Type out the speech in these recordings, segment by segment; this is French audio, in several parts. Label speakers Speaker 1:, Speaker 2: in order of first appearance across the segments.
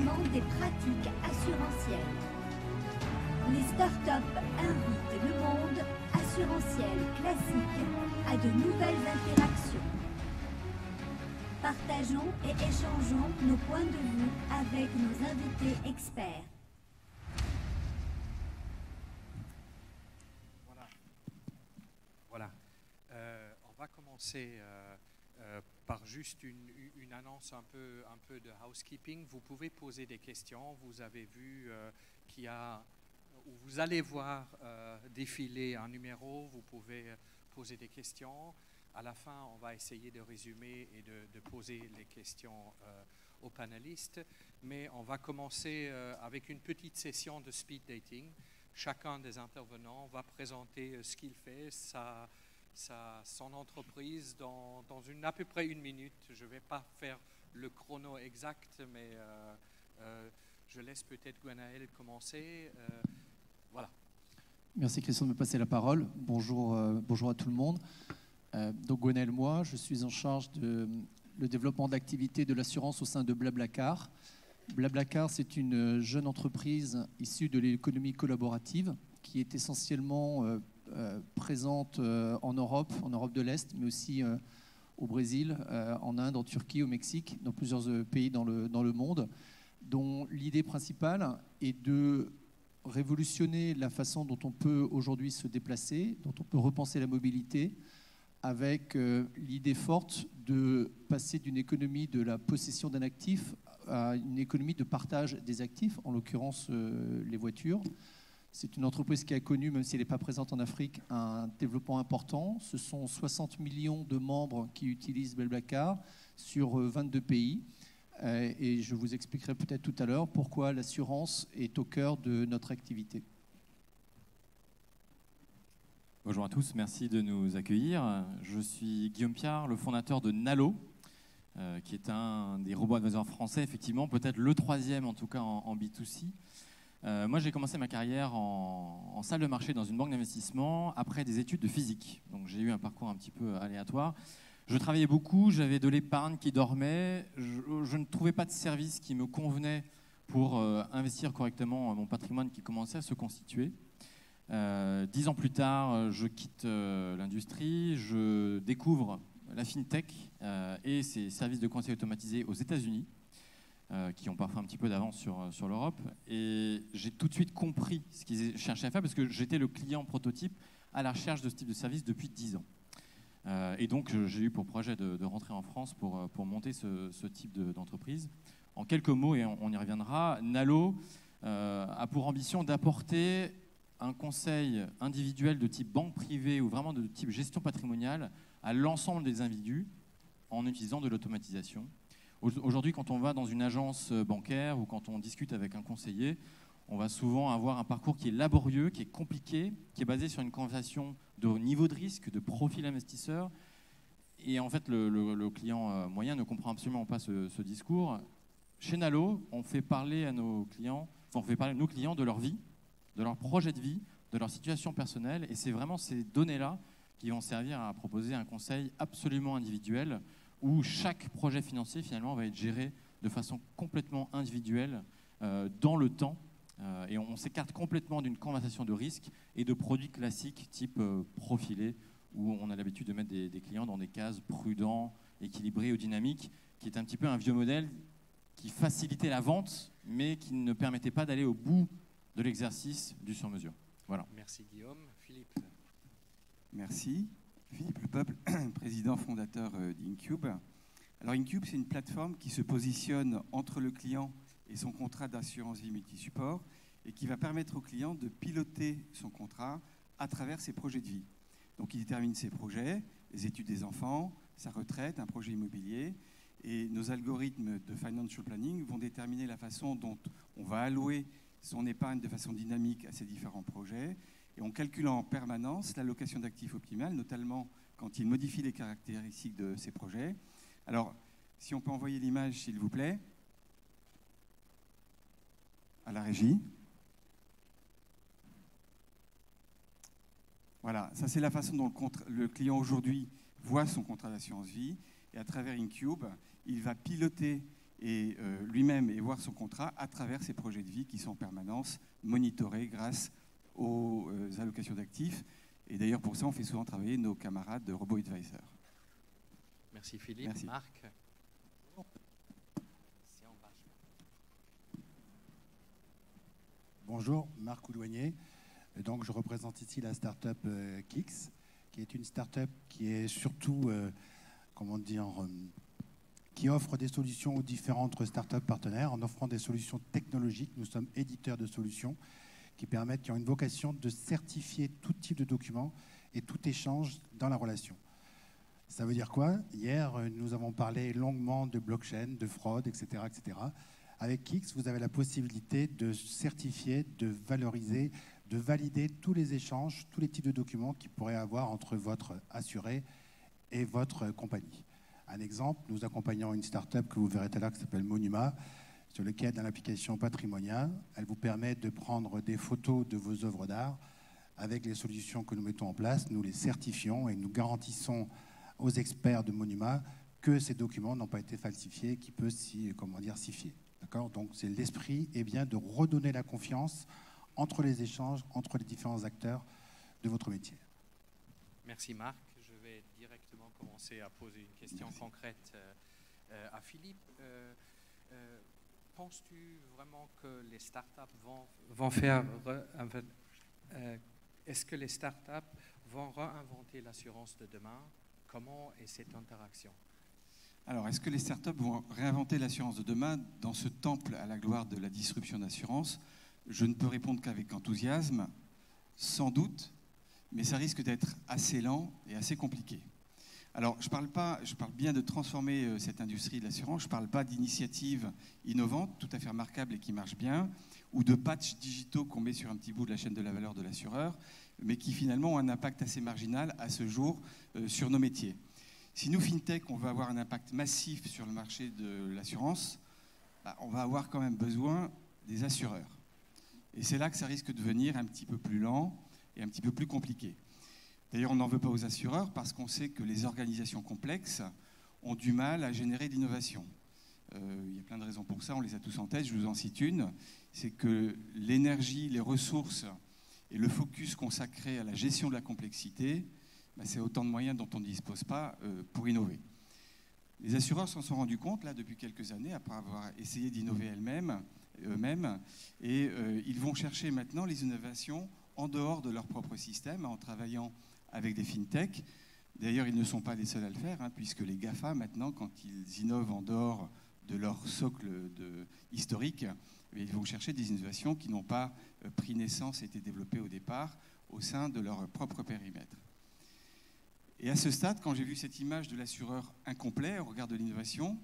Speaker 1: développement des pratiques assurantielles. Les startups invitent le monde assurantiel classique à de nouvelles interactions. Partageons et échangeons nos points de vue avec nos invités experts.
Speaker 2: Voilà. On va commencer par juste une annonce un peu de housekeeping. Vous pouvez poser des questions. Vous avez vu qu'il y a, vous allez voir défiler un numéro. Vous pouvez poser des questions. À la fin, on va essayer de résumer et de poser les questions aux panélistes. Mais on va commencer avec une petite session de speed dating. Chacun des intervenants va présenter ce qu'il fait, son entreprise dans à peu près 1 minute. Je ne vais pas faire le chrono exact, mais je laisse peut-être Gwenaël commencer. Voilà.
Speaker 3: Merci Christian de me passer la parole. Bonjour à tout le monde. Donc Gwenaël, moi, je suis en charge de le développement d'activités de l'assurance au sein de Blablacar. Blablacar, c'est une jeune entreprise issue de l'économie collaborative qui est essentiellement présente en Europe de l'Est, mais aussi au Brésil, en Inde, en Turquie, au Mexique, dans plusieurs pays dans le monde, dont l'idée principale est de révolutionner la façon dont on peut aujourd'hui se déplacer, dont on peut repenser la mobilité, avec l'idée forte de passer d'une économie de la possession d'un actif à une économie de partage des actifs, en l'occurrence les voitures. C'est une entreprise qui a connu, même si elle n'est pas présente en Afrique, un développement important. Ce sont 60 millions de membres qui utilisent Blablacar sur 22 pays. Et je vous expliquerai peut-être tout à l'heure pourquoi l'assurance est au cœur de notre activité.
Speaker 4: Bonjour à tous, merci de nous accueillir. Je suis Guillaume Piard, le fondateur de Nalo, qui est un des robots advisors français, effectivement, peut-être le 3e en tout cas en B2C. Moi, j'ai commencé ma carrière en salle de marché dans une banque d'investissement après des études de physique. Donc j'ai eu un parcours un petit peu aléatoire. Je travaillais beaucoup, j'avais de l'épargne qui dormait. Je ne trouvais pas de service qui me convenait pour investir correctement mon patrimoine qui commençait à se constituer. 10 ans plus tard, je quitte l'industrie, je découvre la FinTech et ses services de conseil automatisés aux États-Unis, qui ont parfois un petit peu d'avance sur l'Europe. Et j'ai tout de suite compris ce qu'ils cherchaient à faire parce que j'étais le client prototype à la recherche de ce type de service depuis 10 ans. Et donc, j'ai eu pour projet de rentrer en France pour monter ce type d'entreprise. En quelques mots, et on y reviendra, Nalo a pour ambition d'apporter un conseil individuel de type banque privée ou vraiment de type gestion patrimoniale à l'ensemble des individus en utilisant de l'automatisation. Aujourd'hui, quand on va dans une agence bancaire ou quand on discute avec un conseiller, on va souvent avoir un parcours qui est laborieux, qui est compliqué, qui est basé sur une conversation de niveau de risque, de profil investisseur. Et en fait, le client moyen ne comprend absolument pas ce discours. Chez Nalo, on fait parler à nos clients, on fait parler à nos clients de leur vie, de leur projet de vie, de leur situation personnelle. Et c'est vraiment ces données-là qui vont servir à proposer un conseil absolument individuel où chaque projet financier, finalement, va être géré de façon complètement individuelle dans le temps. Et on s'écarte complètement d'une conversation de risque et de produits classiques type profilé, où on a l'habitude de mettre des clients dans des cases prudents, équilibrés ou dynamiques, qui est un petit peu un vieux modèle qui facilitait la vente, mais qui ne permettait pas d'aller au bout de l'exercice du sur-mesure. Voilà.
Speaker 2: Merci Guillaume. Philippe.
Speaker 5: Merci. Philippe Le Peuple, président fondateur d'Incube. Alors Incube, c'est une plateforme qui se positionne entre le client et son contrat d'assurance vie multisupport et qui va permettre au client de piloter son contrat à travers ses projets de vie. Donc il détermine ses projets, les études des enfants, sa retraite, un projet immobilier. Et nos algorithmes de financial planning vont déterminer la façon dont on va allouer son épargne de façon dynamique à ces différents projets. Et on calcule en permanence l'allocation d'actifs optimale, notamment quand il modifie les caractéristiques de ces projets. Alors, si on peut envoyer l'image, s'il vous plaît, à la régie. Voilà, ça c'est la façon dont le client aujourd'hui voit son contrat d'assurance vie. Et à travers Incube, il va piloter et lui-même et voir son contrat à travers ses projets de vie qui sont en permanence monitorés grâce aux allocations d'actifs. Et d'ailleurs, pour ça, on fait souvent travailler nos camarades de RoboAdvisor.
Speaker 2: Merci Philippe.
Speaker 5: Merci.
Speaker 2: Marc.
Speaker 6: Bonjour, Marc Oudouanier. Donc, je représente ici la start-up Kix, qui est une start-up qui est surtout, qui offre des solutions aux différentes start-up partenaires en offrant des solutions technologiques. Nous sommes éditeurs de solutions qui ont une vocation de certifier tout type de documents et tout échange dans la relation. Ça veut dire quoi? Hier, nous avons parlé longuement de blockchain, de fraude, etc., etc. Avec Kix, vous avez la possibilité de certifier, de valoriser, de valider tous les échanges, tous les types de documents qu'il pourrait avoir entre votre assuré et votre compagnie. Un exemple, nous accompagnons une start-up que vous verrez tout à l'heure qui s'appelle Monuma, sur lequel, dans l'application Patrimonia, elle vous permet de prendre des photos de vos œuvres d'art. Avec les solutions que nous mettons en place, nous les certifions et nous garantissons aux experts de Monuma que ces documents n'ont pas été falsifiés, qui peut s'y fier. D'accord ? Donc, c'est l'esprit bien de redonner la confiance entre les échanges, entre les différents acteurs de votre métier.
Speaker 2: Merci Marc. Je vais directement commencer à poser une question concrète à Philippe. Penses-tu vraiment que les startups vont faire... est-ce que les startups vont réinventer l'assurance de demain? Comment est cette interaction?
Speaker 5: Alors, est-ce que les startups vont réinventer l'assurance de demain dans ce temple à la gloire de la disruption d'assurance? Je ne peux répondre qu'avec enthousiasme, sans doute, mais ça risque d'être assez lent et assez compliqué. Alors, je parle bien de transformer cette industrie de l'assurance, je ne parle pas d'initiatives innovantes, tout à fait remarquables et qui marchent bien, ou de patchs digitaux qu'on met sur un petit bout de la chaîne de la valeur de l'assureur, mais qui finalement ont un impact assez marginal à ce jour sur nos métiers. Si nous, FinTech, on veut avoir un impact massif sur le marché de l'assurance, on va avoir quand même besoin des assureurs. Et c'est là que ça risque de devenir un petit peu plus lent et un petit peu plus compliqué. D'ailleurs, on n'en veut pas aux assureurs parce qu'on sait que les organisations complexes ont du mal à générer de l'innovation. Il y a plein de raisons pour ça, on les a tous en tête, je vous en cite une. C'est que l'énergie, les ressources et le focus consacré à la gestion de la complexité, c'est autant de moyens dont on ne dispose pas pour innover. Les assureurs s'en sont rendus compte là depuis quelques années, après avoir essayé d'innover eux-mêmes, et ils vont chercher maintenant les innovations en dehors de leur propre système, en travaillant avec des fintech. D'ailleurs, ils ne sont pas les seuls à le faire, puisque les GAFA, maintenant, quand ils innovent en dehors de leur socle historique, ils vont chercher des innovations qui n'ont pas pris naissance et été développées au départ au sein de leur propre périmètre. Et à ce stade, quand j'ai vu cette image de l'assureur incomplet au regard de l'innovation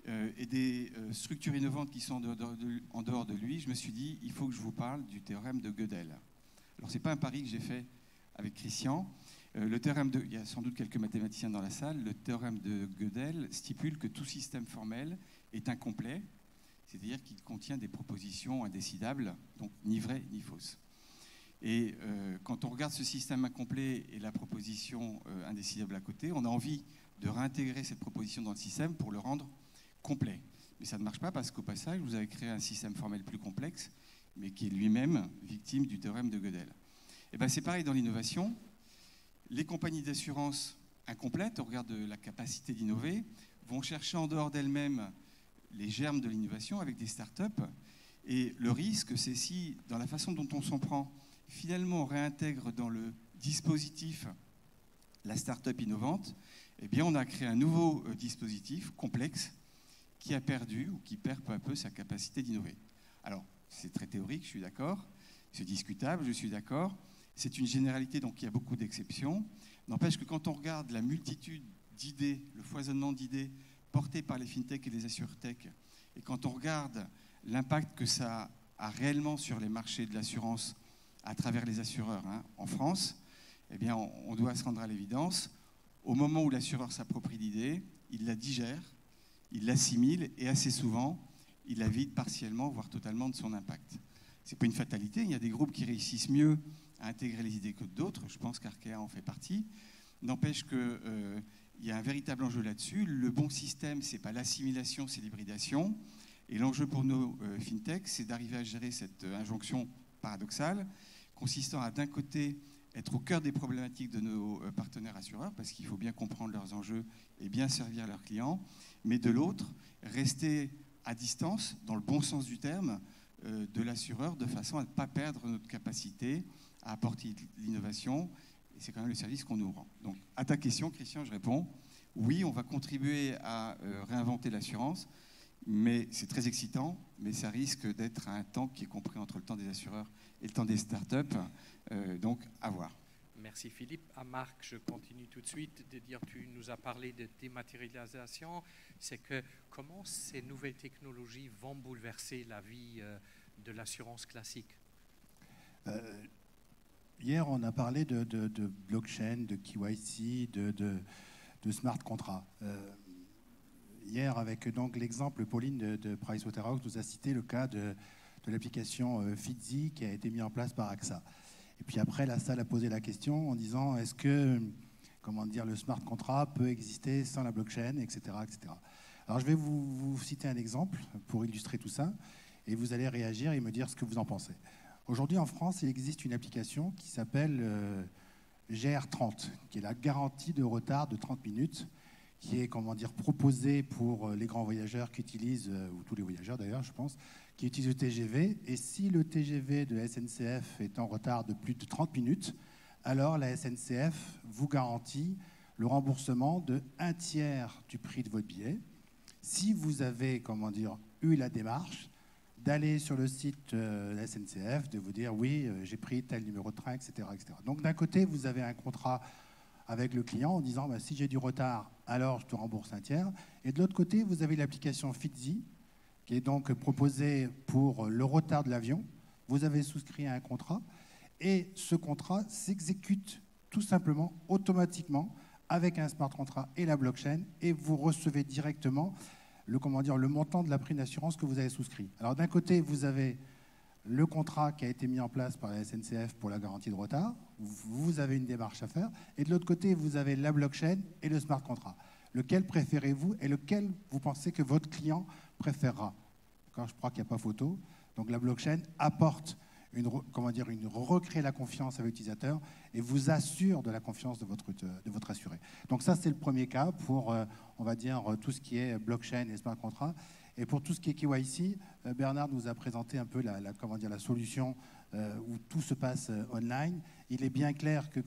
Speaker 5: et des structures innovantes qui sont en dehors de lui, je me suis dit, il faut que je vous parle du théorème de Gödel. Alors, ce n'est pas un pari que j'ai fait avec Christian. Il y a sans doute quelques mathématiciens dans la salle. Le théorème de Gödel stipule que tout système formel est incomplet, c'est-à-dire qu'il contient des propositions indécidables, donc ni vraies ni fausses. Et quand on regarde ce système incomplet et la proposition indécidable à côté, on a envie de réintégrer cette proposition dans le système pour le rendre complet. Mais ça ne marche pas parce qu'au passage, vous avez créé un système formel plus complexe, mais qui est lui-même victime du théorème de Gödel. Et bien, c'est pareil dans l'innovation. Les compagnies d'assurance incomplètes, au regard de la capacité d'innover, vont chercher en dehors d'elles-mêmes les germes de l'innovation avec des startups. Et le risque, c'est si, dans la façon dont on s'en prend, finalement on réintègre dans le dispositif la startup innovante, eh bien on a créé un nouveau dispositif complexe qui a perdu ou qui perd peu à peu sa capacité d'innover. Alors, c'est très théorique, je suis d'accord, c'est discutable, je suis d'accord, c'est une généralité, donc il y a beaucoup d'exceptions. N'empêche que quand on regarde la multitude d'idées, le foisonnement d'idées portées par les fintech et les assurtech, et quand on regarde l'impact que ça a réellement sur les marchés de l'assurance à travers les assureurs en France, eh bien on doit se rendre à l'évidence, au moment où l'assureur s'approprie l'idée, il la digère, il l'assimile et assez souvent, il la vide partiellement, voire totalement de son impact. Ce n'est pas une fatalité, il y a des groupes qui réussissent mieux à intégrer les idées que d'autres, je pense qu'Arkea en fait partie. N'empêche que Il y a un véritable enjeu là-dessus. Le bon système, ce n'est pas l'assimilation, c'est l'hybridation. Et l'enjeu pour nos fintechs, c'est d'arriver à gérer cette injonction paradoxale, consistant à, d'un côté, être au cœur des problématiques de nos partenaires assureurs, parce qu'il faut bien comprendre leurs enjeux et bien servir leurs clients, mais de l'autre, rester à distance, dans le bon sens du terme, de l'assureur, de façon à ne pas perdre notre capacité à apporter l'innovation. Et c'est quand même le service qu'on nous rend. Donc, à ta question, Christian, je réponds, oui, on va contribuer à réinventer l'assurance, mais c'est très excitant, mais ça risque d'être un temps qui est compris entre le temps des assureurs et le temps des startups. Donc, à voir.
Speaker 2: Merci Philippe. À Marc, je continue tout de suite de dire, tu nous as parlé de dématérialisation, c'est que comment ces nouvelles technologies vont bouleverser la vie de l'assurance classique?
Speaker 6: Hier, on a parlé de blockchain, de KYC, de smart contracts. Hier, avec donc l'exemple, Pauline de Pricewaterhouse nous a cité le cas de l'application Fitzy qui a été mise en place par AXA. Et puis après, la salle a posé la question en disant est-ce que, comment dire, le smart contract peut exister sans la blockchain, etc., etc. Alors je vais vous citer un exemple pour illustrer tout ça et vous allez réagir et me dire ce que vous en pensez. Aujourd'hui en France, il existe une application qui s'appelle GR30, qui est la garantie de retard de 30 minutes, qui est, comment dire, proposée pour les grands voyageurs qui utilisent, ou tous les voyageurs d'ailleurs, je pense, qui utilisent le TGV. Et si le TGV de SNCF est en retard de plus de 30 minutes, alors la SNCF vous garantit le remboursement de 1/3 du prix de votre billet. Si vous avez, comment dire, eu la démarche d'aller sur le site de la SNCF, de vous dire oui, j'ai pris tel numéro de train, etc., etc. Donc d'un côté, vous avez un contrat avec le client en disant bah, si j'ai du retard, alors je te rembourse 1/3. Et de l'autre côté, vous avez l'application Fitzy, qui est donc proposée pour le retard de l'avion. Vous avez souscrit à un contrat et ce contrat s'exécute tout simplement, automatiquement, avec un smart contract et la blockchain, et vous recevez directement le montant de la prime d'assurance que vous avez souscrit. Alors d'un côté, vous avez le contrat qui a été mis en place par la SNCF pour la garantie de retard, vous avez une démarche à faire, et de l'autre côté, vous avez la blockchain et le smart contract. Lequel préférez-vous et lequel vous pensez que votre client préférera? Quand je crois qu'il n'y a pas photo. Donc la blockchain apporte recrée la confiance avec l'utilisateur et vous assure de la confiance de votre assuré. Donc ça, c'est le premier cas pour, on va dire, tout ce qui est blockchain et smart contract. Et pour tout ce qui est KYC, Bernard nous a présenté un peu la solution où tout se passe online. Il est bien clair que,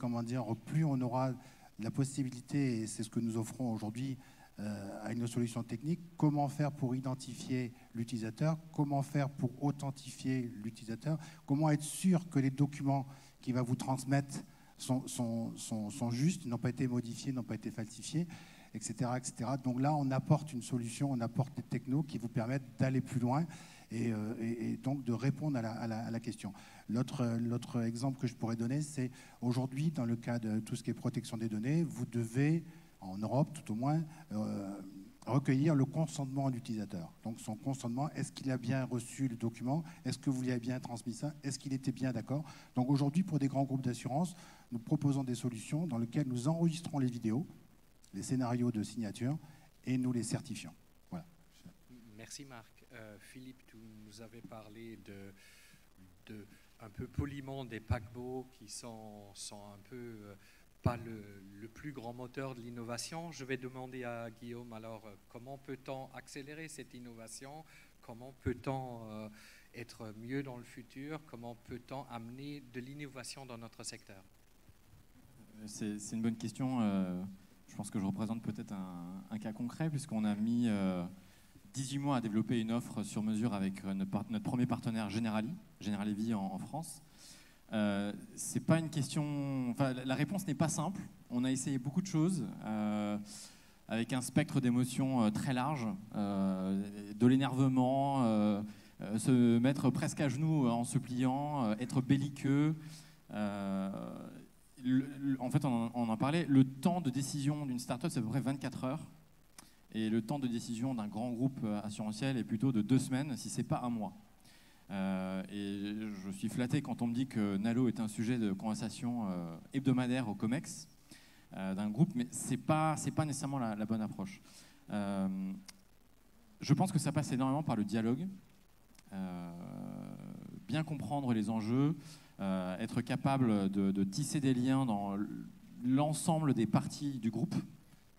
Speaker 6: plus on aura la possibilité, et c'est ce que nous offrons aujourd'hui à une solution technique, comment faire pour identifier l'utilisateur, comment faire pour authentifier l'utilisateur, comment être sûr que les documents qu'il va vous transmettre sont justes, n'ont pas été modifiés, n'ont pas été falsifiés, etc., etc. Donc là, on apporte une solution, on apporte des technos qui vous permettent d'aller plus loin et donc de répondre à la question. L'autre exemple que je pourrais donner, c'est aujourd'hui, dans le cas de tout ce qui est protection des données, vous devez, en Europe tout au moins, recueillir le consentement de l'utilisateur. Donc son consentement, est-ce qu'il a bien reçu le document? Est-ce que vous lui avez bien transmis ça? Est-ce qu'il était bien d'accord? Donc aujourd'hui, pour des grands groupes d'assurance, nous proposons des solutions dans lesquelles nous enregistrons les vidéos, les scénarios de signature, et nous les certifions. Voilà.
Speaker 2: Merci Marc. Philippe, tu nous avais parlé un peu poliment des paquebots qui sont un peu pas le plus grand moteur de l'innovation. Je vais demander à Guillaume, alors, comment peut-on accélérer cette innovation? Comment peut-on être mieux dans le futur? Comment peut-on amener de l'innovation dans notre secteur?
Speaker 4: C'est une bonne question. Je pense que je représente peut-être un cas concret, puisqu'on a mis 18 mois à développer une offre sur mesure avec notre premier partenaire Generali Vie en France. C'est pas une question. Enfin, la réponse n'est pas simple. On a essayé beaucoup de choses avec un spectre d'émotions très large, de l'énervement, se mettre presque à genoux en se pliant, être belliqueux. En fait, on en parlait. Le temps de décision d'une start-up, c'est à peu près 24 heures. Et le temps de décision d'un grand groupe assurantiel est plutôt de 2 semaines, si ce n'est pas 1 mois. Et je suis flatté quand on me dit que Nalo est un sujet de conversation hebdomadaire au COMEX. d'un groupe, mais c'est pas nécessairement la bonne approche. Je pense que ça passe énormément par le dialogue, bien comprendre les enjeux, être capable de tisser des liens dans l'ensemble des parties du groupe.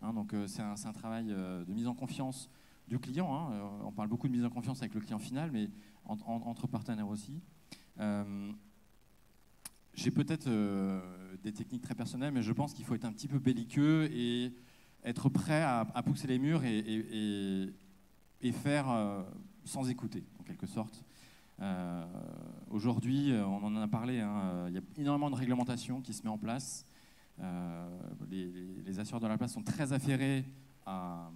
Speaker 4: Donc c'est un travail de mise en confiance du client. On parle beaucoup de mise en confiance avec le client final, mais entre partenaires aussi. J'ai peut-être des techniques très personnelles, mais je pense qu'il faut être un petit peu belliqueux et être prêt à pousser les murs et faire sans écouter, en quelque sorte. Aujourd'hui, on en a parlé, il y a énormément de réglementation qui se met en place. Les assureurs de la place sont très affairés à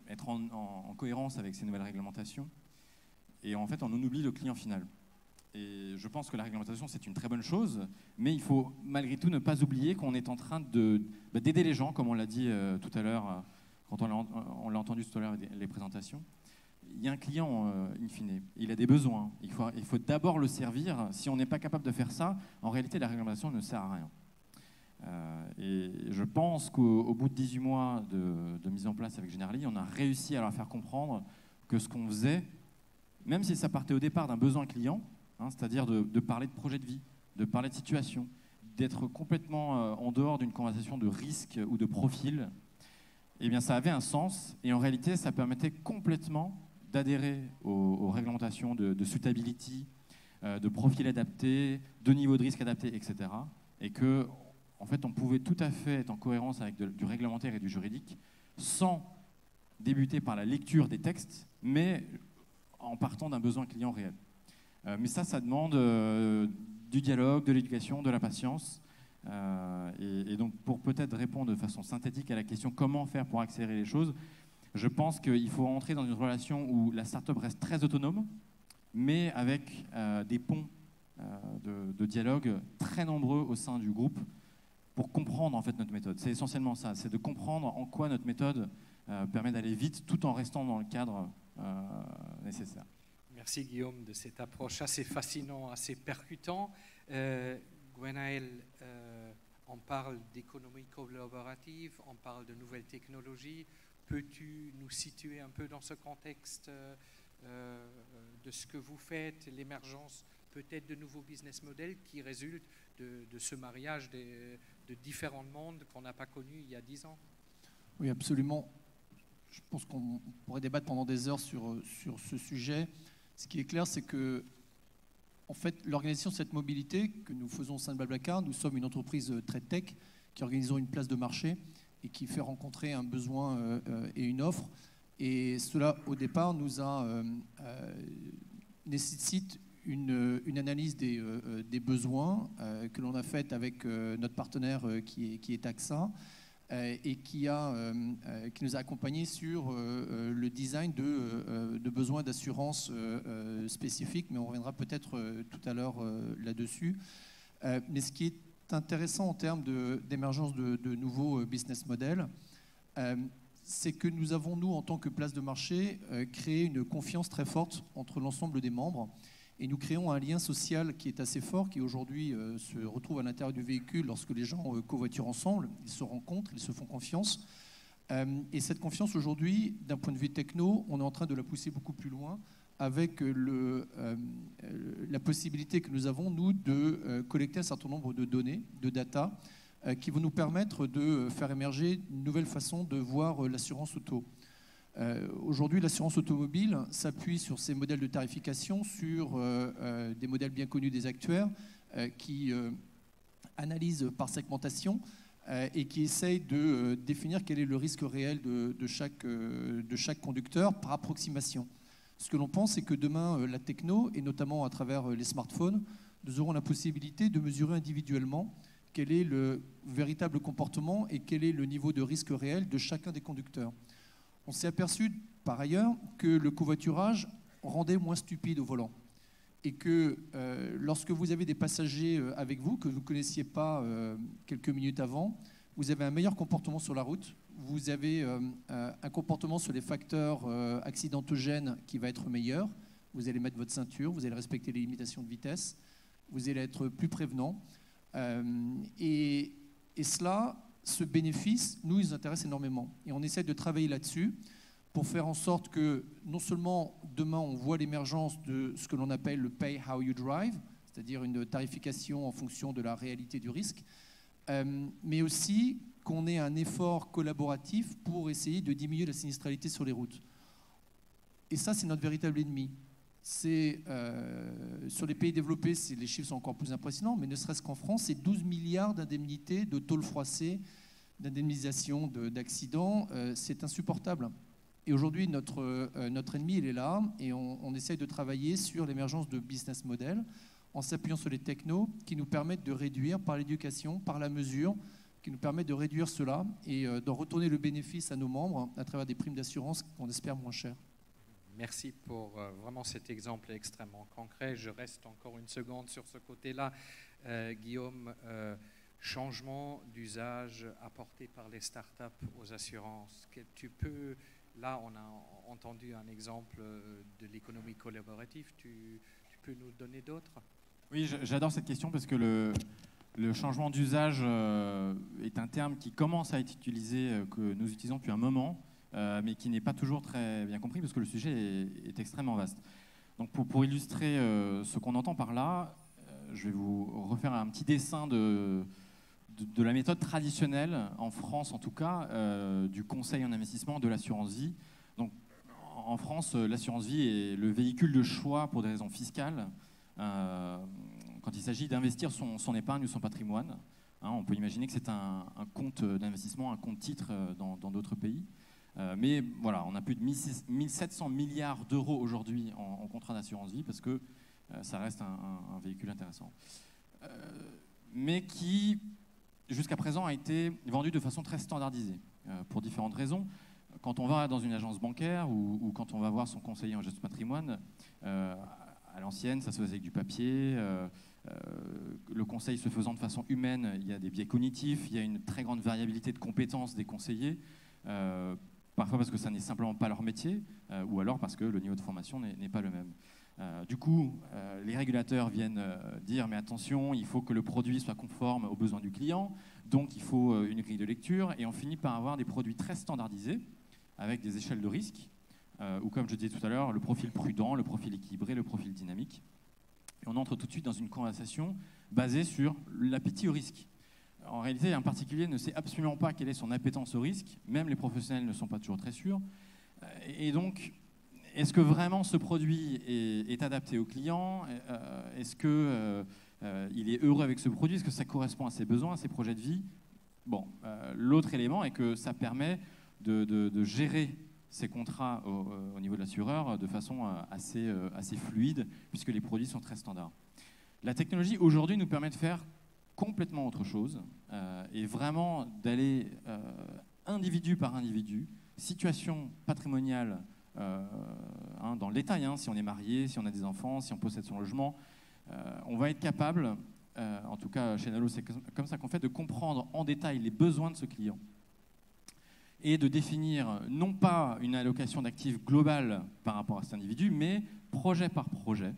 Speaker 4: être en cohérence avec ces nouvelles réglementations. Et en fait, on en oublie le client final. Et je pense que la réglementation, c'est une très bonne chose, mais il faut malgré tout ne pas oublier qu'on est en train d'aider les gens, comme on l'a dit tout à l'heure, quand on l'a entendu tout à l'heure, les présentations. Il y a un client, in fine, il a des besoins. Il faut d'abord le servir. Si on n'est pas capable de faire ça, en réalité, la réglementation ne sert à rien. Et je pense qu'au bout de 18 mois de mise en place avec Generali, on a réussi à leur faire comprendre que ce qu'on faisait, même si ça partait au départ d'un besoin client, c'est-à-dire de parler de projet de vie, de parler de situation, d'être complètement en dehors d'une conversation de risque ou de profil, eh bien ça avait un sens. Et en réalité, ça permettait complètement d'adhérer aux réglementations de suitability, de profil adapté, de niveau de risque adapté, etc. Et que, en fait, on pouvait tout à fait être en cohérence avec du réglementaire et du juridique sans débuter par la lecture des textes, mais en partant d'un besoin client réel. Mais ça demande du dialogue, de l'éducation, de la patience. Et donc, pour peut-être répondre de façon synthétique à la question comment faire pour accélérer les choses, je pense qu'il faut entrer dans une relation où la start-up reste très autonome, mais avec des ponts de dialogue très nombreux au sein du groupe pour comprendre en fait notre méthode. C'est essentiellement ça, c'est de comprendre en quoi notre méthode permet d'aller vite tout en restant dans le cadre nécessaire.
Speaker 2: Merci Guillaume de cette approche assez fascinante, assez percutant. Gwenaël, on parle d'économie collaborative, on parle de nouvelles technologies. Peux-tu nous situer un peu dans ce contexte de ce que vous faites, l'émergence peut-être de nouveaux business models qui résultent de ce mariage de différents mondes qu'on n'a pas connus il y a 10 ans?
Speaker 3: Oui, absolument. Je pense qu'on pourrait débattre pendant des heures sur ce sujet. Ce qui est clair, c'est que en fait, l'organisation de cette mobilité que nous faisons au sein de BlaBlaCar, nous sommes une entreprise très tech qui organisons une place de marché et qui fait rencontrer un besoin et une offre. Et cela, au départ, nous nécessite une analyse des besoins que l'on a faite avec notre partenaire qui est AXA et qui nous a accompagnés sur le design de besoins d'assurance spécifiques, mais on reviendra peut-être tout à l'heure là-dessus. Mais ce qui est intéressant en termes d'émergence de nouveaux business models, c'est que nous avons, nous, en tant que place de marché, créé une confiance très forte entre l'ensemble des membres. Et nous créons un lien social qui est assez fort, qui aujourd'hui se retrouve à l'intérieur du véhicule lorsque les gens covoiturent ensemble, ils se rencontrent, ils se font confiance. Et cette confiance aujourd'hui, d'un point de vue techno, on est en train de la pousser beaucoup plus loin avec la possibilité que nous avons, nous, de collecter un certain nombre de données, de data, qui vont nous permettre de faire émerger une nouvelle façon de voir l'assurance auto. Aujourd'hui, l'assurance automobile s'appuie sur ces modèles de tarification, sur des modèles bien connus des actuaires qui analysent par segmentation et qui essayent de définir quel est le risque réel de chaque conducteur par approximation. Ce que l'on pense, c'est que demain, la techno, et notamment à travers les smartphones, nous aurons la possibilité de mesurer individuellement quel est le véritable comportement et quel est le niveau de risque réel de chacun des conducteurs. On s'est aperçu par ailleurs que le covoiturage rendait moins stupide au volant et que lorsque vous avez des passagers avec vous que vous ne connaissiez pas quelques minutes avant, vous avez un meilleur comportement sur la route, vous avez un comportement sur les facteurs accidentogènes qui va être meilleur, vous allez mettre votre ceinture, vous allez respecter les limitations de vitesse, vous allez être plus prévenant. Et cela, ce bénéfice, nous, il nous intéresse énormément. Et on essaie de travailler là-dessus pour faire en sorte que non seulement demain, on voit l'émergence de ce que l'on appelle le Pay How You Drive, c'est-à-dire une tarification en fonction de la réalité du risque, mais aussi qu'on ait un effort collaboratif pour essayer de diminuer la sinistralité sur les routes. Et ça, c'est notre véritable ennemi. Sur les pays développés, les chiffres sont encore plus impressionnants, mais ne serait-ce qu'en France, c'est 12 milliards d'indemnités de tôle froissée, d'indemnisation d'accidents. C'est insupportable. Et aujourd'hui, notre ennemi, il est là, et on essaye de travailler sur l'émergence de business models en s'appuyant sur les technos qui nous permettent de réduire, par l'éducation, par la mesure, qui nous permettent de réduire cela et d'en retourner le bénéfice à nos membres à travers des primes d'assurance qu'on espère moins chères.
Speaker 2: Merci pour vraiment cet exemple extrêmement concret. Je reste encore une seconde sur ce côté-là. Guillaume, changement d'usage apporté par les startups aux assurances. Là, on a entendu un exemple de l'économie collaborative. Tu peux nous donner d'autres?
Speaker 4: Oui, j'adore cette question parce que le changement d'usage est un terme qui commence à être utilisé, que nous utilisons depuis un moment, mais qui n'est pas toujours très bien compris parce que le sujet est extrêmement vaste. Donc pour illustrer ce qu'on entend par là, je vais vous refaire un petit dessin de la méthode traditionnelle, en France en tout cas, du conseil en investissement de l'assurance vie. Donc en France, l'assurance vie est le véhicule de choix pour des raisons fiscales, quand il s'agit d'investir son épargne ou son patrimoine. On peut imaginer que c'est un compte d'investissement, un compte titre dans d'autres pays. Mais voilà, on a plus de 1700 milliards d'euros aujourd'hui en contrat d'assurance vie parce que ça reste un véhicule intéressant. Mais qui, jusqu'à présent, a été vendu de façon très standardisée pour différentes raisons. Quand on va dans une agence bancaire ou quand on va voir son conseiller en gestion de patrimoine, à l'ancienne, ça se faisait avec du papier. Le conseil se faisant de façon humaine, il y a des biais cognitifs, il y a une très grande variabilité de compétences des conseillers. Parfois parce que ça n'est simplement pas leur métier, ou alors parce que le niveau de formation n'est pas le même. Du coup, les régulateurs viennent dire « mais attention, il faut que le produit soit conforme aux besoins du client, donc il faut une grille de lecture », et on finit par avoir des produits très standardisés, avec des échelles de risque, ou comme je disais tout à l'heure, le profil prudent, le profil équilibré, le profil dynamique. Et on entre tout de suite dans une conversation basée sur l'appétit au risque. En réalité, un particulier ne sait absolument pas quelle est son appétence au risque, même les professionnels ne sont pas toujours très sûrs. Et donc, est-ce que vraiment ce produit est adapté au client? Est-ce qu'il est heureux avec ce produit? Est-ce que ça correspond à ses besoins, à ses projets de vie? Bon, l'autre élément est que ça permet de gérer ces contrats au niveau de l'assureur de façon assez fluide, puisque les produits sont très standards. La technologie, aujourd'hui, nous permet de faire complètement autre chose, et vraiment d'aller individu par individu, situation patrimoniale dans le détail, si on est marié, si on a des enfants, si on possède son logement, on va être capable, en tout cas chez Nalo c'est comme ça qu'on fait, de comprendre en détail les besoins de ce client et de définir non pas une allocation d'actifs globale par rapport à cet individu, mais projet par projet.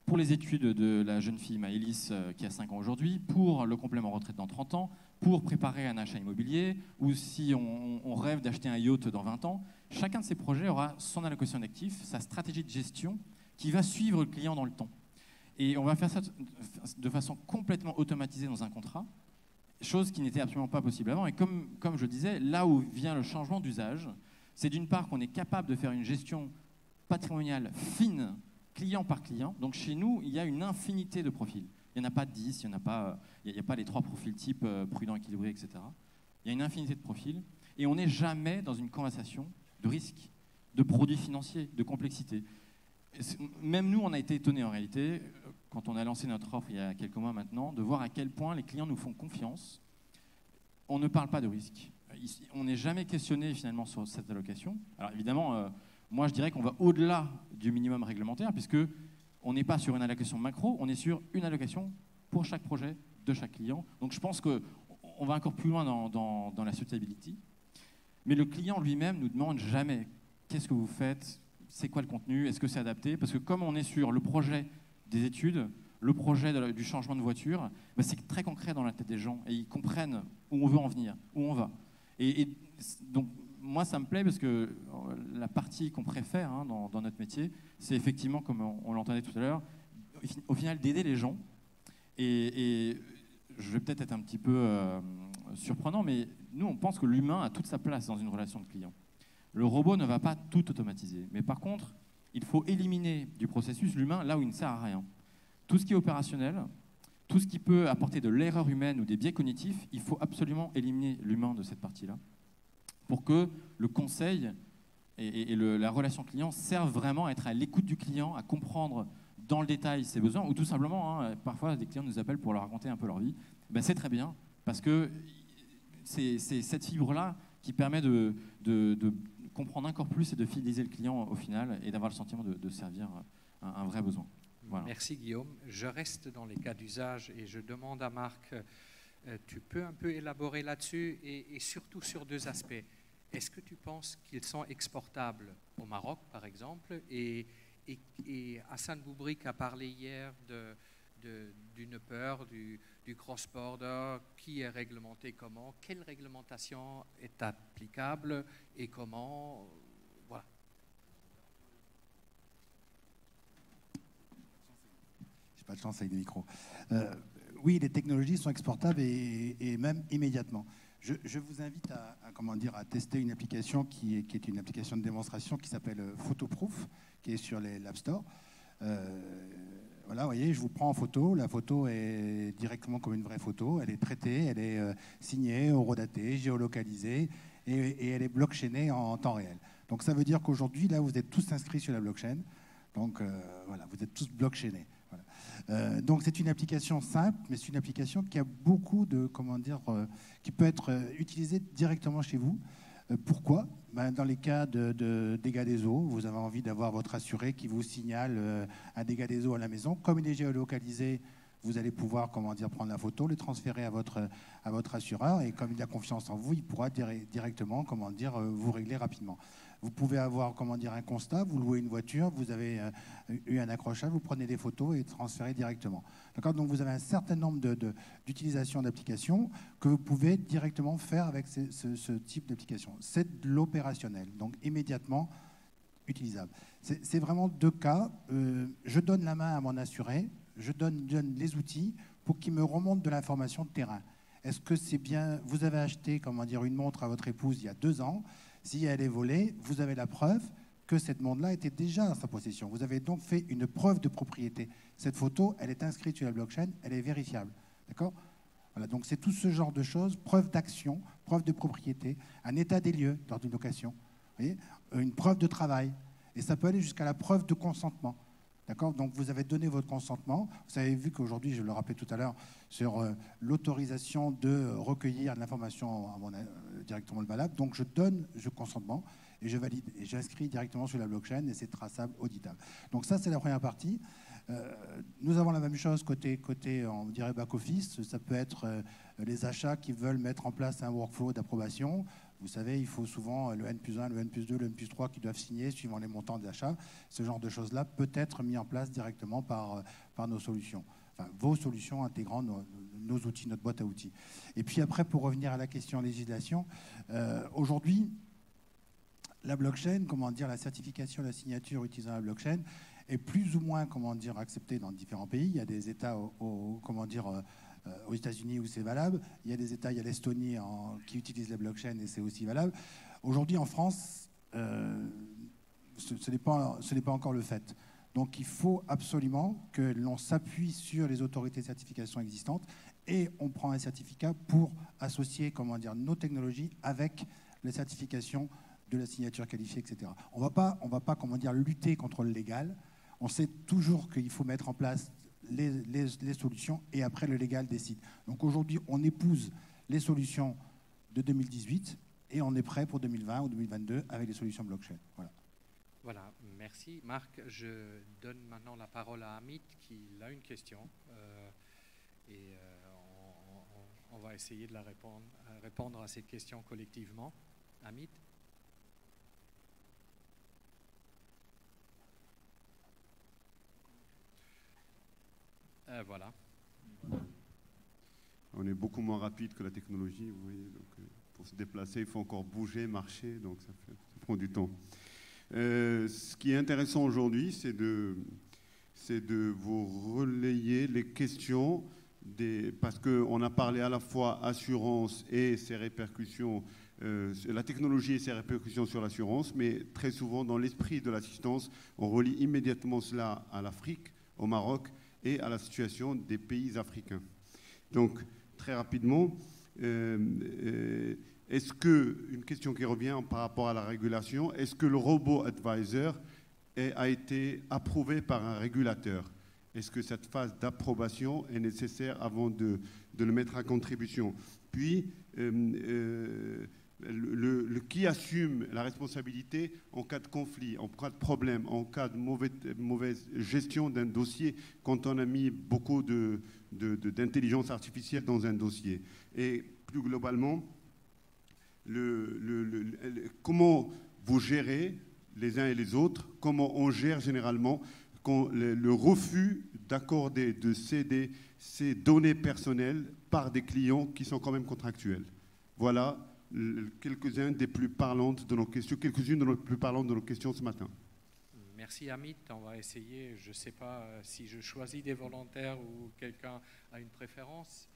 Speaker 4: Pour les études de la jeune fille Maëlys qui a 5 ans aujourd'hui, pour le complément retraite dans 30 ans, pour préparer un achat immobilier, ou si on rêve d'acheter un yacht dans 20 ans, chacun de ces projets aura son allocation d'actifs, sa stratégie de gestion qui va suivre le client dans le temps. Et on va faire ça de façon complètement automatisée dans un contrat, chose qui n'était absolument pas possible avant. Et comme je disais, là où vient le changement d'usage, c'est d'une part qu'on est capable de faire une gestion patrimoniale fine, client par client. Donc chez nous, il y a une infinité de profils. Il n'y en a pas 10, il n'y a pas les 3 profils type prudent, équilibré, etc. Il y a une infinité de profils. Et on n'est jamais dans une conversation de risque, de produits financiers, de complexité. Même nous, on a été étonnés en réalité, quand on a lancé notre offre il y a quelques mois maintenant, de voir à quel point les clients nous font confiance. On ne parle pas de risque. On n'est jamais questionné finalement sur cette allocation. Alors évidemment, moi je dirais qu'on va au-delà du minimum réglementaire, puisque on n'est pas sur une allocation macro, on est sur une allocation pour chaque projet de chaque client. Donc je pense qu'on va encore plus loin dans la suitability. Mais le client lui-même nous demande jamais qu'est-ce que vous faites, c'est quoi le contenu, est-ce que c'est adapté? Parce que comme on est sur le projet des études, le projet du changement de voiture, ben, c'est très concret dans la tête des gens et ils comprennent où on veut en venir, où on va. Et donc, moi, ça me plaît parce que la partie qu'on préfère hein, dans notre métier, c'est effectivement, comme on l'entendait tout à l'heure, au final d'aider les gens. Et je vais peut-être être un petit peu surprenant, mais nous, on pense que l'humain a toute sa place dans une relation de client. Le robot ne va pas tout automatiser. Mais par contre, il faut éliminer du processus l'humain là où il ne sert à rien. Tout ce qui est opérationnel, tout ce qui peut apporter de l'erreur humaine ou des biais cognitifs, il faut absolument éliminer l'humain de cette partie-là pour que le conseil et la relation client servent vraiment à être à l'écoute du client, à comprendre dans le détail ses besoins, ou tout simplement, hein, parfois des clients nous appellent pour leur raconter un peu leur vie. Ben, c'est très bien, parce que c'est cette fibre-là qui permet de comprendre encore plus et de fidéliser le client au final et d'avoir le sentiment de servir un vrai besoin. Voilà.
Speaker 2: Merci Guillaume. Je reste dans les cas d'usage et je demande à Marc, tu peux un peu élaborer là-dessus et surtout sur deux aspects. Est-ce que tu penses qu'ils sont exportables au Maroc, par exemple, et Hassan Boubrik a parlé hier d'une peur du cross-border, qui est réglementé comment, quelle réglementation est applicable et comment, voilà.
Speaker 6: J'ai pas de chance avec des micros. Oui, les technologies sont exportables et même immédiatement. Je vous invite à tester une application qui est une application de démonstration qui s'appelle Photoproof, qui est sur l'App Store. Voilà, vous voyez, je vous prends en photo. La photo est directement comme une vraie photo. Elle est traitée, elle est signée, horodatée, géolocalisée et elle est blockchainée en temps réel. Donc ça veut dire qu'aujourd'hui, là, vous êtes tous inscrits sur la blockchain. Donc voilà, vous êtes tous blockchainés. Voilà. Donc c'est une application simple, mais c'est une application qui a beaucoup de, qui peut être utilisée directement chez vous. Pourquoi ? Dans les cas de dégâts des eaux, vous avez envie d'avoir votre assuré qui vous signale un dégât des eaux à la maison. Comme il est géolocalisé, vous allez pouvoir prendre la photo, le transférer à votre assureur, et comme il a confiance en vous, il pourra directement vous régler rapidement. Vous pouvez avoir un constat, vous louez une voiture, vous avez eu un accrochage, vous prenez des photos et transférez directement. D'accord ? Donc vous avez un certain nombre d'utilisations d'applications que vous pouvez directement faire avec ce type d'application. C'est de l'opérationnel, donc immédiatement utilisable. C'est vraiment deux cas. Je donne la main à mon assuré, je donne les outils pour qu'il me remonte de l'information de terrain. Est-ce que c'est bien ? Vous avez acheté une montre à votre épouse il y a 2 ans. Si elle est volée, vous avez la preuve que cette montre-là était déjà en sa possession. Vous avez donc fait une preuve de propriété. Cette photo, elle est inscrite sur la blockchain, elle est vérifiable. D'accord ? Voilà, donc c'est tout ce genre de choses, preuve d'action, preuve de propriété, un état des lieux lors d'une location, vous voyez, une preuve de travail. Et ça peut aller jusqu'à la preuve de consentement. D'accord ? Donc vous avez donné votre consentement. Vous avez vu qu'aujourd'hui, je le rappelais tout à l'heure, sur l'autorisation de recueillir de l'information directement le valable. Donc je consentement et je valide. Et j'inscris directement sur la blockchain et c'est traçable, auditable. Donc ça, c'est la première partie. Nous avons la même chose côté on dirait back-office. Ça peut être les achats qui veulent mettre en place un workflow d'approbation. Vous savez, il faut souvent le N+1, le N+2, le N+3 qui doivent signer suivant les montants d'achat. Ce genre de choses-là peut être mis en place directement par nos solutions. Enfin, vos solutions intégrant nos outils, notre boîte à outils. Et puis après, pour revenir à la question législation, aujourd'hui, la blockchain, la certification, la signature utilisant la blockchain est plus ou moins, acceptée dans différents pays. Il y a des États aux États-Unis où c'est valable. Il y a des États, il y a l'Estonie qui utilise la blockchain et c'est aussi valable. Aujourd'hui, en France, ce n'est pas encore le fait. Donc, il faut absolument que l'on s'appuie sur les autorités de certification existantes et on prend un certificat pour associer, nos technologies avec les certifications de la signature qualifiée, etc. On va pas, lutter contre le légal. On sait toujours qu'il faut mettre en place les solutions et après le légal décide. Donc aujourd'hui, on épouse les solutions de 2018 et on est prêt pour 2020 ou 2022 avec les solutions blockchain.
Speaker 2: Voilà, merci. Marc, je donne maintenant la parole à Amit qui a une question on va essayer de répondre à cette question collectivement. Amit ? Voilà.
Speaker 7: On est beaucoup moins rapide que la technologie, vous voyez. Donc, pour se déplacer, il faut encore bouger, marcher, donc ça prend du temps. Ce qui est intéressant aujourd'hui, c'est de vous relayer les questions, parce qu'on a parlé à la fois assurance et ses répercussions, la technologie et ses répercussions sur l'assurance, mais très souvent dans l'esprit de l'assistance, on relie immédiatement cela à l'Afrique, au Maroc et à la situation des pays africains. Donc, très rapidement, est-ce que, une question qui revient par rapport à la régulation, est-ce que le robot advisor a été approuvé par un régulateur? Est-ce que cette phase d'approbation est nécessaire avant de le mettre à contribution? Puis, qui assume la responsabilité en cas de conflit, en cas de problème, en cas de mauvaise gestion d'un dossier, quand on a mis beaucoup d'intelligence artificielle dans un dossier? Et plus globalement, comment vous gérez les uns et les autres, comment on gère généralement le refus d'accorder, de céder ces données personnelles par des clients qui sont quand même contractuels. Voilà quelques-unes des plus parlantes de nos questions, quelques-unes de nos plus parlantes de nos questions ce matin.
Speaker 2: Merci Amit, on va essayer. Je ne sais pas si je choisis des volontaires ou quelqu'un a une préférence.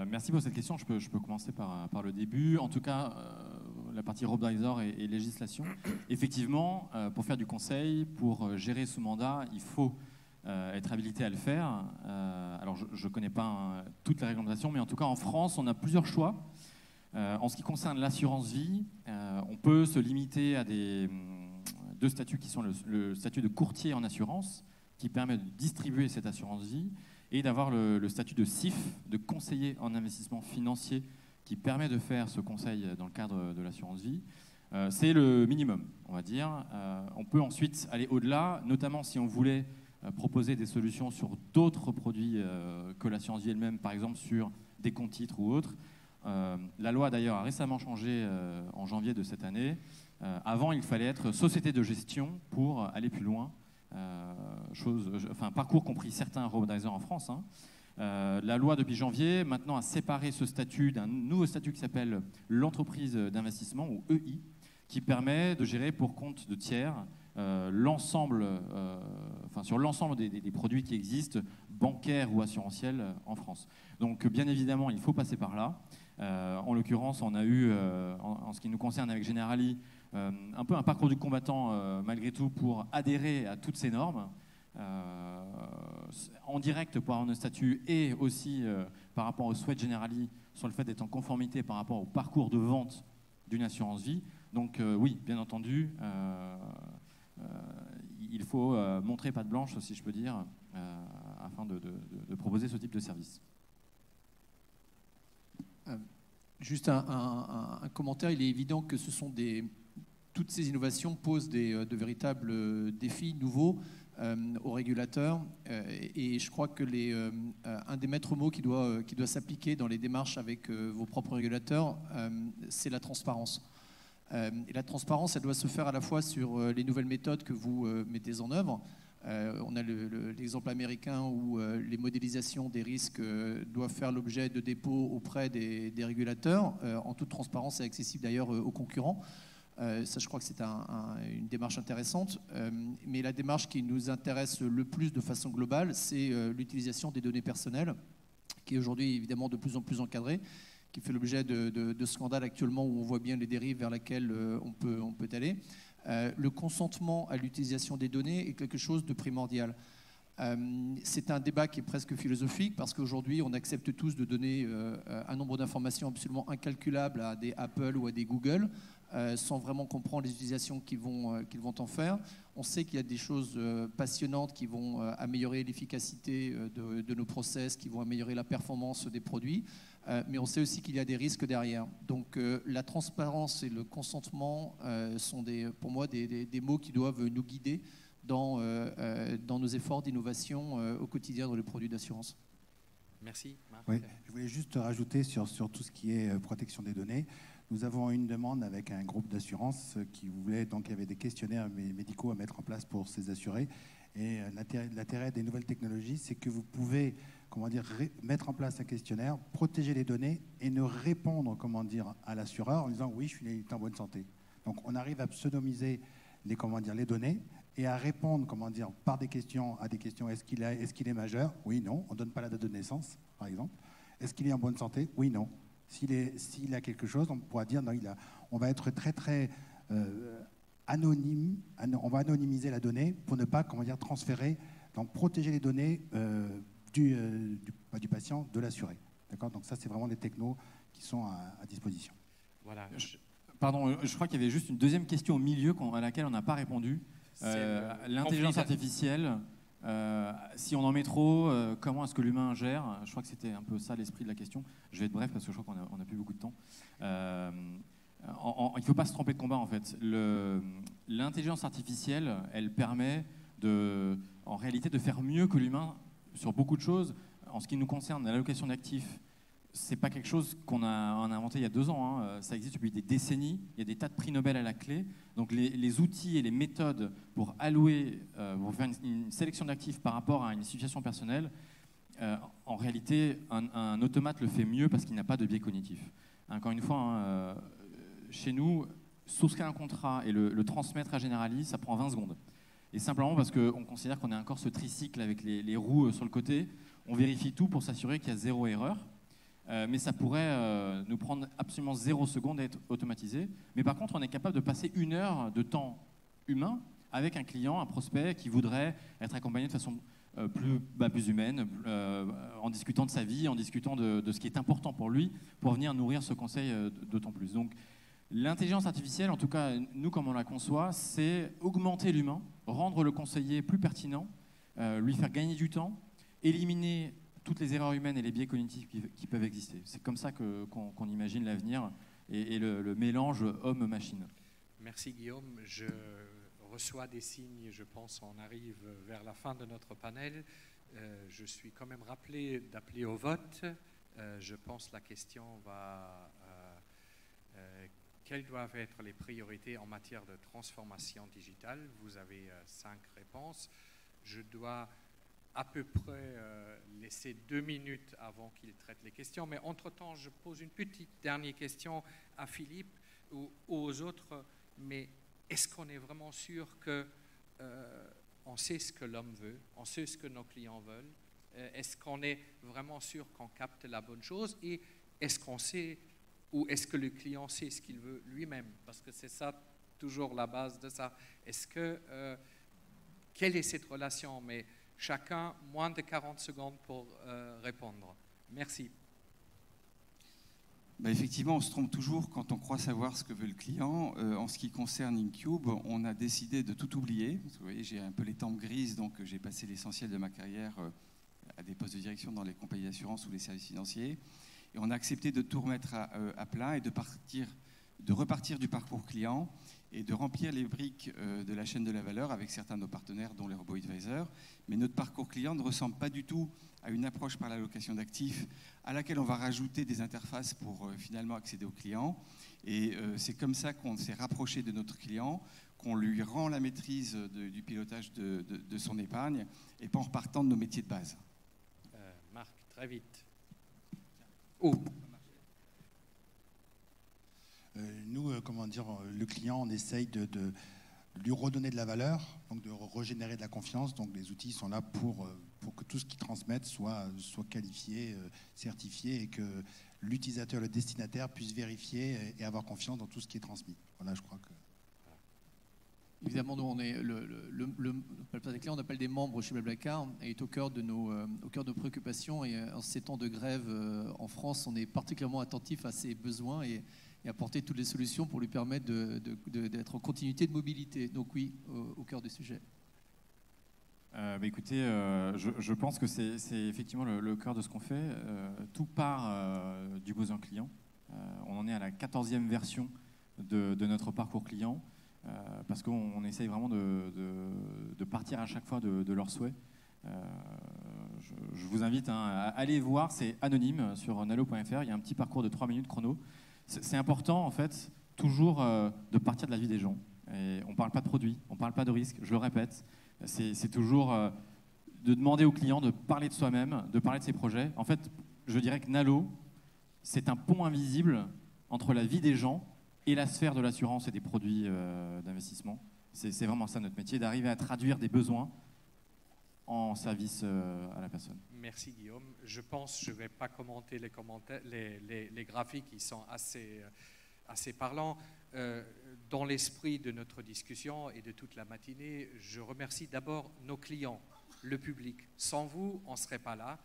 Speaker 4: Merci pour cette question. Je peux commencer par le début. En tout cas, la partie RoboAdvisor et législation. Effectivement, pour faire du conseil, pour gérer ce mandat, il faut être habilité à le faire. Alors, je ne connais pas toute la réglementation, mais en tout cas, en France, on a plusieurs choix. En ce qui concerne l'assurance vie, on peut se limiter à deux statuts qui sont le statut de courtier en assurance, qui permet de distribuer cette assurance vie, et d'avoir le statut de CIF, de conseiller en investissement financier, qui permet de faire ce conseil dans le cadre de l'assurance vie. C'est le minimum, on va dire. On peut ensuite aller au-delà, notamment si on voulait proposer des solutions sur d'autres produits que l'assurance vie elle-même, par exemple sur des comptes titres ou autres. La loi d'ailleurs a récemment changé en janvier de cette année. Avant, il fallait être société de gestion pour aller plus loin. Parcours compris certains RoboAdvisor en France. La loi depuis janvier maintenant a séparé ce statut d'un nouveau statut qui s'appelle l'entreprise d'investissement ou EI, qui permet de gérer pour compte de tiers sur l'ensemble des produits qui existent, bancaires ou assurantiels en France. Donc bien évidemment, il faut passer par là. En l'occurrence, on a eu, en ce qui nous concerne avec Generali, un peu un parcours du combattant malgré tout pour adhérer à toutes ces normes, en direct pour avoir un statut et aussi par rapport au souhait Generali sur le fait d'être en conformité par rapport au parcours de vente d'une assurance vie. Donc oui, bien entendu, il faut montrer patte blanche, si je peux dire, afin de proposer ce type de service.
Speaker 3: Juste un commentaire, il est évident que toutes ces innovations posent de véritables défis nouveaux aux régulateurs et je crois que un des maîtres mots qui doit s'appliquer dans les démarches avec vos propres régulateurs, c'est la transparence. Et la transparence, elle doit se faire à la fois sur les nouvelles méthodes que vous mettez en œuvre. On a l'exemple américain où les modélisations des risques doivent faire l'objet de dépôts auprès des régulateurs, en toute transparence et accessible d'ailleurs aux concurrents. Ça, je crois que c'est une démarche intéressante. Mais la démarche qui nous intéresse le plus de façon globale, c'est l'utilisation des données personnelles, qui est aujourd'hui évidemment de plus en plus encadrée, qui fait l'objet de scandales actuellement où on voit bien les dérives vers lesquelles on peut aller. Le consentement à l'utilisation des données est quelque chose de primordial. C'est un débat qui est presque philosophique parce qu'aujourd'hui, on accepte tous de donner un nombre d'informations absolument incalculable à des Apple ou à des Google sans vraiment comprendre les utilisations qu'ils vont en faire. On sait qu'il y a des choses passionnantes qui vont améliorer l'efficacité de nos process, qui vont améliorer la performance des produits, mais on sait aussi qu'il y a des risques derrière. Donc la transparence et le consentement sont pour moi des mots qui doivent nous guider dans nos efforts d'innovation au quotidien dans les produits d'assurance.
Speaker 2: Merci. Marc.
Speaker 6: Oui, je voulais juste rajouter sur tout ce qui est protection des données. Nous avons une demande avec un groupe d'assurance qui voulait, donc il y avait des questionnaires médicaux à mettre en place pour ces assurés. Et l'intérêt des nouvelles technologies, c'est que vous pouvez, mettre en place un questionnaire, protéger les données et ne répondre, à l'assureur en disant oui, je suis en bonne santé. Donc on arrive à pseudonymiser les données et à répondre, par des questions à des questions. Est-ce qu'il est majeur? Oui, non. On ne donne pas la date de naissance, par exemple. Est-ce qu'il est en bonne santé? Oui, non. S'il a quelque chose, on pourra dire non, on va être très, très anonyme. On va anonymiser la donnée pour ne pas, transférer, donc protéger les données du patient, de l'assuré. D'accord? Donc ça, c'est vraiment les technos qui sont à disposition.
Speaker 2: Voilà.
Speaker 4: Pardon, je crois qu'il y avait juste une deuxième question au milieu à laquelle on n'a pas répondu. L'intelligence artificielle, si on en met trop, comment est-ce que l'humain gère? Je crois que c'était un peu ça l'esprit de la question. Je vais être bref parce que je crois qu'on n'a plus beaucoup de temps. Il ne faut pas se tromper de combat en fait. L'intelligence artificielle, elle permet en réalité de faire mieux que l'humain sur beaucoup de choses. En ce qui nous concerne, l'allocation d'actifs, c'est pas quelque chose qu'on a inventé il y a 2 ans. Hein. Ça existe depuis des décennies. Il y a des tas de prix Nobel à la clé. Donc les outils et les méthodes pour allouer, pour faire une sélection d'actifs par rapport à une situation personnelle, en réalité, un automate le fait mieux parce qu'il n'a pas de biais cognitif. Encore une fois, chez nous, souscrire un contrat et le transmettre à Generali, ça prend 20 secondes. Et simplement parce qu'on considère qu'on a encore ce tricycle avec les roues sur le côté. On vérifie tout pour s'assurer qu'il y a 0 erreur. Mais ça pourrait nous prendre absolument 0 seconde à être automatisé. Mais par contre, on est capable de passer 1 heure de temps humain avec un client, un prospect qui voudrait être accompagné de façon plus humaine, en discutant de sa vie, en discutant de ce qui est important pour lui, pour venir nourrir ce conseil d'autant plus. Donc, l'intelligence artificielle, en tout cas, nous, comme on la conçoit, c'est augmenter l'humain, rendre le conseiller plus pertinent, lui faire gagner du temps, éliminer toutes les erreurs humaines et les biais cognitifs qui peuvent exister. C'est comme ça qu'on imagine l'avenir et le mélange homme-machine.
Speaker 2: Merci Guillaume. Je reçois des signes, je pense on arrive vers la fin de notre panel. Je suis quand même rappelé d'appeler au vote. Je pense que la question va... quelles doivent être les priorités en matière de transformation digitale? Vous avez 5 réponses. Je dois à peu près laisser 2 minutes avant qu'il traite les questions. Mais entre-temps, je pose une petite dernière question à Philippe ou aux autres. Mais est-ce qu'on est vraiment sûr qu'on sait ce que l'homme veut, on sait ce que nos clients veulent? Est-ce qu'on est vraiment sûr qu'on capte la bonne chose? Et est-ce qu'on sait, ou est-ce que le client sait ce qu'il veut lui-même? Parce que c'est ça, toujours la base de ça. Quelle est cette relation? Mais chacun, moins de 40 secondes pour répondre. Merci.
Speaker 5: Effectivement, on se trompe toujours quand on croit savoir ce que veut le client. En ce qui concerne InCube, on a décidé de tout oublier. Parce que, vous voyez, j'ai un peu les tempes grises, donc j'ai passé l'essentiel de ma carrière à des postes de direction dans les compagnies d'assurance ou les services financiers. Et on a accepté de tout remettre à plat et de repartir du parcours client et de remplir les briques de la chaîne de la valeur avec certains de nos partenaires, dont les robo-advisors. Mais notre parcours client ne ressemble pas du tout à une approche par l'allocation d'actifs à laquelle on va rajouter des interfaces pour finalement accéder au client. Et c'est comme ça qu'on s'est rapproché de notre client, qu'on lui rend la maîtrise du pilotage de son épargne et pas en repartant de nos métiers de base.
Speaker 2: Marc, très vite. Oh.
Speaker 6: Nous, le client, on essaye de lui redonner de la valeur, donc de régénérer de la confiance. Donc les outils sont là pour que tout ce qu'ils transmettent soit qualifié, certifié et que l'utilisateur, le destinataire puisse vérifier et avoir confiance dans tout ce qui est transmis. Voilà, je crois que...
Speaker 3: Évidemment, nous, on est on appelle des membres chez BlaBlaCar et est au cœur de nos préoccupations. Et en ces temps de grève en France, on est particulièrement attentif à ses besoins et apporter toutes les solutions pour lui permettre d'être en continuité de mobilité. Donc oui, au cœur du sujet.
Speaker 4: Écoutez, je pense que c'est effectivement le cœur de ce qu'on fait. Tout part du besoin client. On en est à la 14e version de notre parcours client. Parce qu'on essaye vraiment de partir à chaque fois de leurs souhaits. Je vous invite à aller voir, c'est anonyme sur nalo.fr. Il y a un petit parcours de 3 minutes chrono C'est important, en fait, toujours de partir de la vie des gens. Et on ne parle pas de produits, on ne parle pas de risques, je le répète. C'est toujours de demander aux clients de parler de soi-même, de parler de ses projets. En fait, je dirais que Nalo, c'est un pont invisible entre la vie des gens et la sphère de l'assurance et des produits d'investissement. C'est vraiment ça notre métier, d'arriver à traduire des besoins en service à la personne.
Speaker 2: Merci Guillaume. Je pense que je ne vais pas commenter les graphiques, ils sont assez parlants. Dans l'esprit de notre discussion et de toute la matinée, je remercie d'abord nos clients, le public. Sans vous, on ne serait pas là.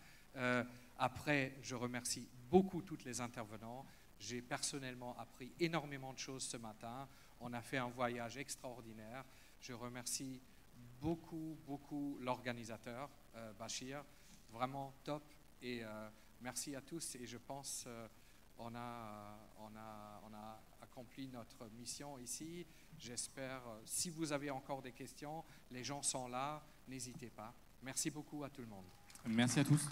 Speaker 2: Après, je remercie beaucoup tous les intervenants. J'ai personnellement appris énormément de choses ce matin. On a fait un voyage extraordinaire. Je remercie beaucoup l'organisateur, Bachir. Vraiment top. Et merci à tous. Et je pense on a accompli notre mission ici. J'espère, si vous avez encore des questions, les gens sont là. N'hésitez pas. Merci beaucoup à tout le monde.
Speaker 4: Merci à tous.